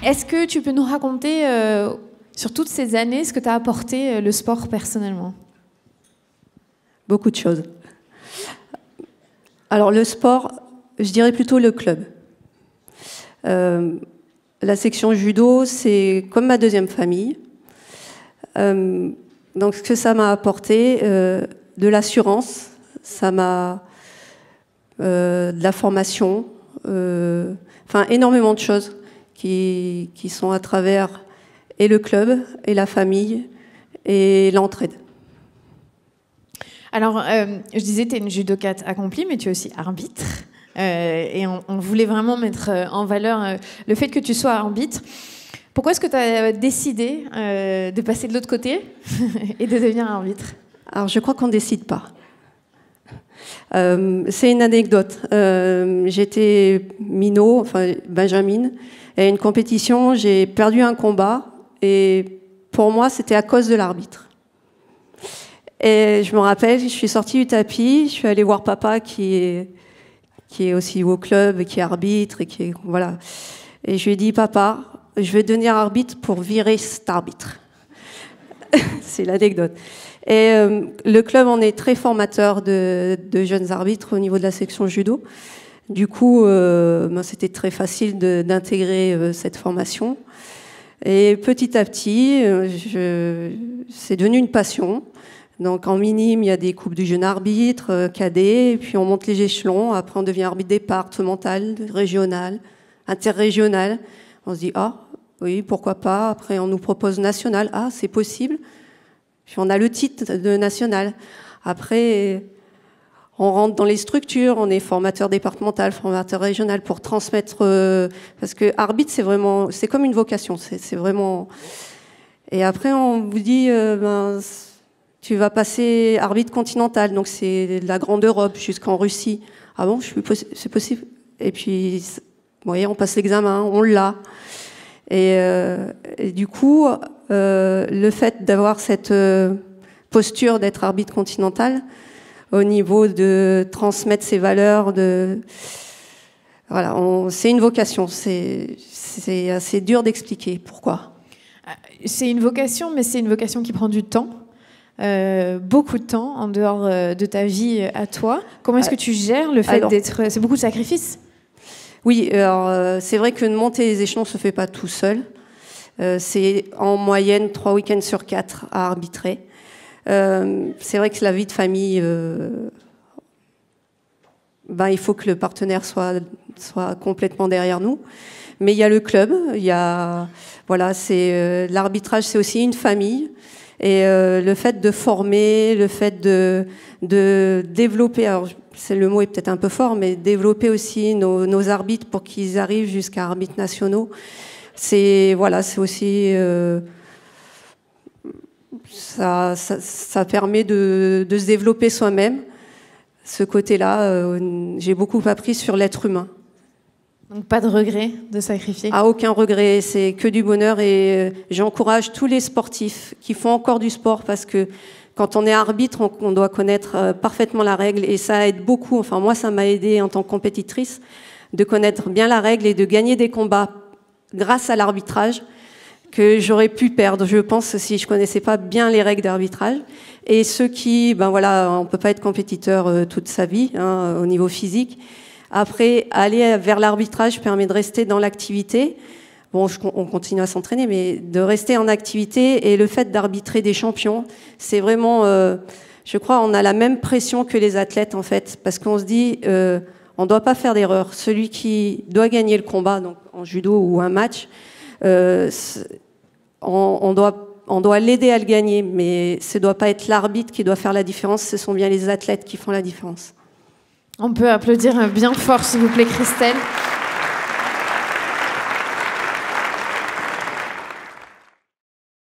Est-ce que tu peux nous raconter, sur toutes ces années, ce que t'a apporté le sport personnellement? Beaucoup de choses. Alors le sport, je dirais plutôt le club. La section judo, c'est comme ma deuxième famille. Donc ce que ça m'a apporté, de l'assurance, ça m'a de la formation, enfin énormément de choses qui sont à travers et le club, et la famille, et l'entraide. Alors, je disais, tu es une judokate accomplie, mais tu es aussi arbitre. Et on voulait vraiment mettre en valeur le fait que tu sois arbitre. Pourquoi est-ce que tu as décidé de passer de l'autre côté et de devenir arbitre? Alors, je crois qu'on ne décide pas. C'est une anecdote. J'étais minot, enfin benjamine, et à une compétition, j'ai perdu un combat, et pour moi, c'était à cause de l'arbitre. Et je me rappelle, je suis sortie du tapis, je suis allée voir papa qui est aussi au club, qui est arbitre, et qui est, voilà. Et je lui ai dit, papa, je vais devenir arbitre pour virer cet arbitre. C'est l'anecdote. Et le club en est très formateur de jeunes arbitres au niveau de la section judo. Du coup, c'était très facile d'intégrer cette formation. Et petit à petit, c'est devenu une passion. Donc en minime, il y a des coupes du jeune arbitre, cadet, et puis on monte les échelons. Après, on devient arbitre départemental, régional, interrégional. On se dit, ah, oui, pourquoi pas. Après, on nous propose national. Ah, c'est possible. Puis on a le titre de national. Après, on rentre dans les structures, on est formateur départemental, formateur régional pour transmettre... parce que arbitre, c'est comme une vocation. C'est vraiment... Et après, on vous dit, tu vas passer arbitre continental, donc c'est de la grande Europe jusqu'en Russie. Ah bon, c'est possible. Et puis, vous voyez, on passe l'examen, on l'a. Et du coup, le fait d'avoir cette posture d'être arbitre continental, au niveau de transmettre ses valeurs, voilà, c'est une vocation. C'est assez dur d'expliquer pourquoi. C'est une vocation, mais c'est une vocation qui prend du temps. Beaucoup de temps en dehors de ta vie à toi. Comment est-ce que tu gères le fait d'être... C'est beaucoup de sacrifices. Oui, alors c'est vrai que de monter les échelons ne se fait pas tout seul. C'est en moyenne 3 week-ends sur 4 à arbitrer. C'est vrai que la vie de famille, il faut que le partenaire soit complètement derrière nous. Mais il y a le club, voilà, l'arbitrage, c'est aussi une famille. Et le fait de former, le fait de développer, alors le mot est peut-être un peu fort, mais développer aussi nos arbitres pour qu'ils arrivent jusqu'à arbitres nationaux, c'est aussi ça permet de se développer soi-même. Ce côté-là, j'ai beaucoup appris sur l'être humain. Donc pas de regret de sacrifier? Ah, aucun regret, c'est que du bonheur, et j'encourage tous les sportifs qui font encore du sport, parce que quand on est arbitre, on doit connaître parfaitement la règle, et ça aide beaucoup. Enfin, moi, ça m'a aidé en tant que compétitrice de connaître bien la règle et de gagner des combats grâce à l'arbitrage que j'aurais pu perdre, je pense, si je connaissais pas bien les règles d'arbitrage. Et ceux qui, on peut pas être compétiteur toute sa vie, au niveau physique. Après, aller vers l'arbitrage permet de rester dans l'activité. Bon, on continue à s'entraîner, mais de rester en activité, et le fait d'arbitrer des champions, c'est vraiment, je crois, on a la même pression que les athlètes, en fait, parce qu'on se dit, on doit pas faire d'erreur. Celui qui doit gagner le combat, donc en judo ou un match, on doit l'aider à le gagner, mais ce doit pas être l'arbitre qui doit faire la différence, ce sont bien les athlètes qui font la différence. On peut applaudir bien fort, s'il vous plaît, Christelle.